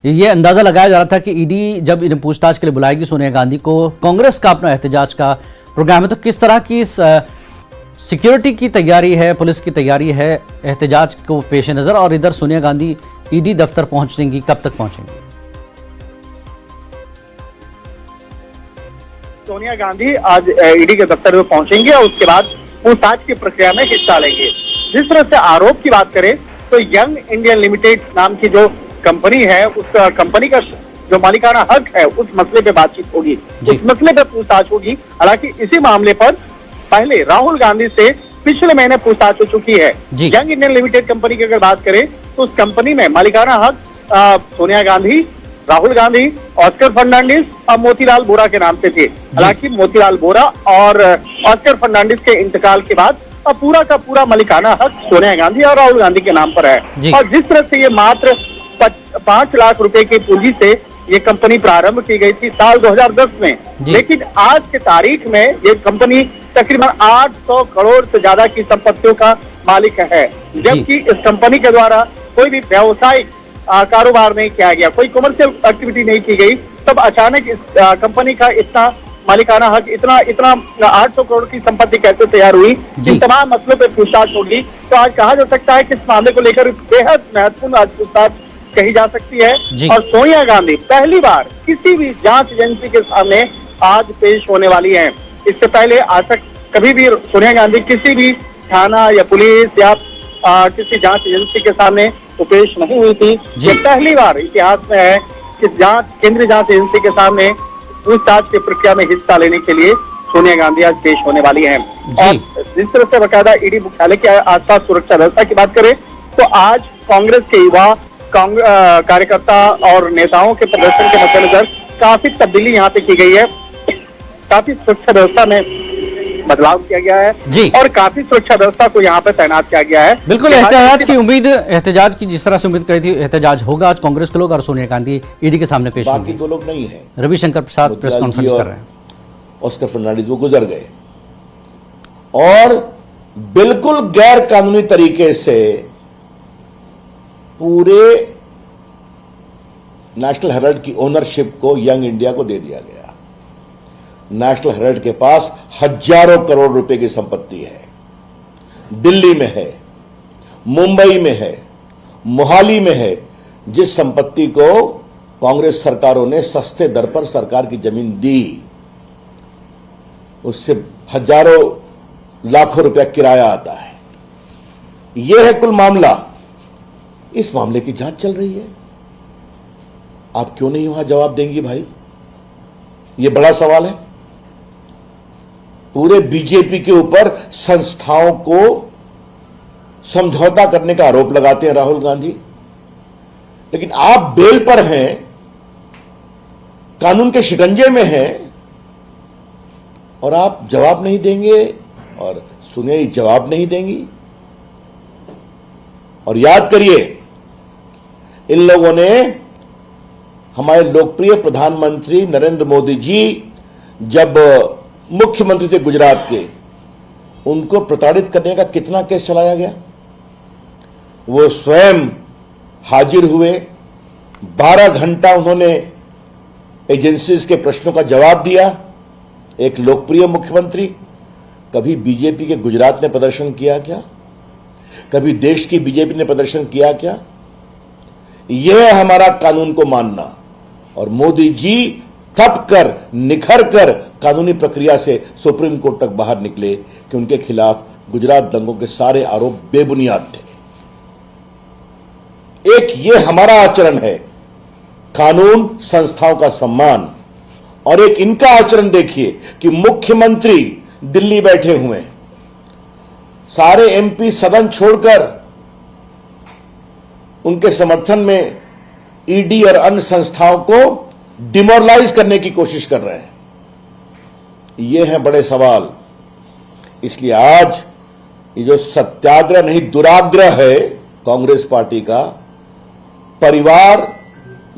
ये अंदाजा लगाया जा रहा था कि ईडी जब इन्हें पूछताछ के लिए बुलाएगी सोनिया गांधी को, कांग्रेस का अपना एहतजाज का प्रोग्राम है, तो किस तरह की सिक्योरिटी की तैयारी है, पुलिस की तैयारी है एहतजाज को पेश नजर, और इधर सोनिया गांधी ईडी दफ्तर पहुंचेंगी, कब तक पहुंचेंगी? सोनिया गांधी आज ईडी के दफ्तर में पहुंचेंगे और उसके बाद पूछताछ की प्रक्रिया में हिस्सा लेंगे। जिस तरह से आरोप की बात करें तो यंग इंडियन लिमिटेड नाम की जो कंपनी है, उस कंपनी का जो मालिकाना हक है, उस मसले पे बातचीत होगी, उस मसले पे पूछताछ होगी। हालांकि इसी मामले पर पहले राहुल गांधी से पिछले महीने पूछताछ हो चुकी है। यंग इंडियन लिमिटेड कंपनी की अगर बात करें तो उस कंपनी में मालिकाना हक सोनिया गांधी, राहुल गांधी, ऑस्कर फर्नांडिस और मोतीलाल वोरा के नाम से थे। हालांकि मोतीलाल वोरा और ऑस्कर फर्नांडिस के इंतकाल के बाद अब पूरा का पूरा मालिकाना हक सोनिया गांधी और राहुल गांधी के नाम पर है। और जिस तरह से ये मात्र 5 लाख रुपए की पूंजी से ये कंपनी प्रारंभ की गई थी साल 2010 में, लेकिन आज के तारीख में ये कंपनी तकरीबन 800 करोड़ से ज्यादा की संपत्तियों का मालिक है। जबकि इस कंपनी के द्वारा कोई भी व्यावसायिक कारोबार नहीं किया गया, कोई कमर्शियल एक्टिविटी नहीं की गई, तब अचानक इस कंपनी का इतना मालिकाना हक, इतना 800 करोड़ की संपत्ति कैसे तैयार हुई, इन तमाम मसलों पर पूछताछ होगी। तो आज कहा जा सकता है कि इस मामले को लेकर बेहद महत्वपूर्ण आज पूछताछ कही जा सकती है। और सोनिया गांधी पहली बार किसी भी जांच एजेंसी के सामने आज पेश होने वाली हैं। इससे पहले आज तक कभी भी सोनिया गांधी किसी भी थाना या पुलिस या किसी जांच एजेंसी के सामने तो पेश नहीं हुई थी। ये पहली बार इतिहास में है कि केंद्रीय जांच एजेंसी के सामने पूछताछ की प्रक्रिया में हिस्सा लेने के लिए सोनिया गांधी आज पेश होने वाली हैं। और जिस तरह से बाकायदा ईडी मुख्यालय के आसपास सुरक्षा व्यवस्था की बात करें तो आज कांग्रेस के युवा कार्यकर्ता और नेताओं के प्रदर्शन के मद्देनजर काफी तब्दीली यहाँ पे की गई है। काफी सुरक्षा व्यवस्था में बदलाव किया गया है और काफी सुरक्षा व्यवस्था को यहाँ पे तैनात किया गया है। बिल्कुल एहतजाज की जिस तरह से उम्मीद करी थी, एहतजाज होगा आज कांग्रेस के लोग और सोनिया गांधी ईडी के सामने पेश होंगे। बाकी दो लोग नहीं है, रविशंकर प्रसाद प्रेस कॉन्फ्रेंस कर रहे हैं, ऑस्कर फर्नांडिस वो गुजर गए और बिल्कुल गैर कानूनी तरीके से पूरे नेशनल हेराल्ड की ओनरशिप को यंग इंडिया को दे दिया गया। नेशनल हेराल्ड के पास हजारों करोड़ रुपए की संपत्ति है, दिल्ली में है, मुंबई में है, मोहाली में है। जिस संपत्ति को कांग्रेस सरकारों ने सस्ते दर पर सरकार की जमीन दी, उससे हजारों लाखों रुपया किराया आता है। यह है कुल मामला। इस मामले की जांच चल रही है, आप क्यों नहीं वहां जवाब देंगी भाई? यह बड़ा सवाल है। पूरे बीजेपी के ऊपर संस्थाओं को समझौता करने का आरोप लगाते हैं राहुल गांधी, लेकिन आप बेल पर हैं, कानून के शिकंजे में हैं और आप जवाब नहीं देंगे और सुनिए जवाब नहीं देंगी। और याद करिए, इन लोगों ने हमारे लोकप्रिय प्रधानमंत्री नरेंद्र मोदी जी जब मुख्यमंत्री थे गुजरात के, उनको प्रताड़ित करने का कितना केस चलाया गया। वो स्वयं हाजिर हुए, 12 घंटा उन्होंने एजेंसीज के प्रश्नों का जवाब दिया। एक लोकप्रिय मुख्यमंत्री। कभी बीजेपी के गुजरात ने प्रदर्शन किया क्या? कभी देश की बीजेपी ने प्रदर्शन किया क्या? यह है हमारा कानून को मानना। और मोदी जी थप कर, निखर कर कानूनी प्रक्रिया से सुप्रीम कोर्ट तक बाहर निकले कि उनके खिलाफ गुजरात दंगों के सारे आरोप बेबुनियाद थे। एक ये हमारा आचरण है, कानून, संस्थाओं का सम्मान। और एक इनका आचरण देखिए कि मुख्यमंत्री दिल्ली बैठे हुए हैं, सारे एमपी सदन छोड़कर उनके समर्थन में ईडी और अन्य संस्थाओं को डिमोरलाइज करने की कोशिश कर रहे हैं। ये हैं बड़े सवाल। इसलिए आज ये जो सत्याग्रह नहीं दुराग्रह है कांग्रेस पार्टी का, परिवार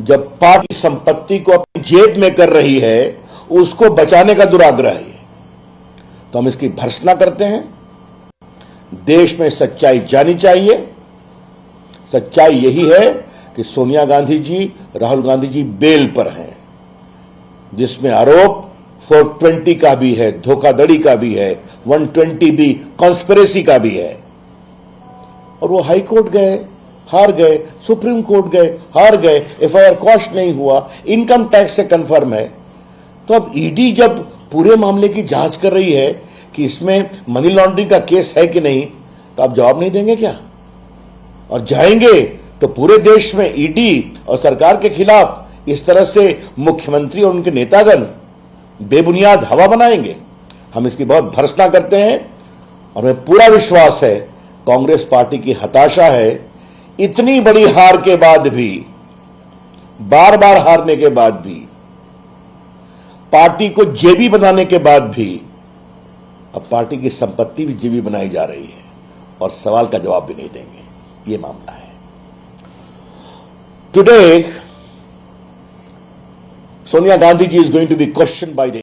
जब पार्टी संपत्ति को अपनी जेब में कर रही है, उसको बचाने का दुराग्रह है। तो हम इसकी भर्त्सना करते हैं। देश में सच्चाई जानी चाहिए। सच्चाई यही है कि सोनिया गांधी जी, राहुल गांधी जी बेल पर हैं, जिसमें आरोप 420 का भी है, धोखाधड़ी का भी है, 120 भी कॉन्स्पिरेसी का भी है। और वो हाई कोर्ट गए, हार गए, सुप्रीम कोर्ट गए, हार गए, एफआईआर क्वॉश नहीं हुआ, इनकम टैक्स से कंफर्म है। तो अब ईडी जब पूरे मामले की जांच कर रही है कि इसमें मनी लॉन्ड्रिंग का केस है कि नहीं, तो आप जवाब नहीं देंगे क्या? और जाएंगे तो पूरे देश में ईडी और सरकार के खिलाफ इस तरह से मुख्यमंत्री और उनके नेतागण बेबुनियाद हवा बनाएंगे। हम इसकी बहुत भर्त्सना करते हैं और हमें पूरा विश्वास है कांग्रेस पार्टी की हताशा है, इतनी बड़ी हार के बाद भी, बार बार हारने के बाद भी, पार्टी को जेबी बनाने के बाद भी, अब पार्टी की संपत्ति भी जेबी बनाई जा रही है और सवाल का जवाब भी नहीं देंगे। ये मामला है। Today Sonia Gandhi ji is going to be question by the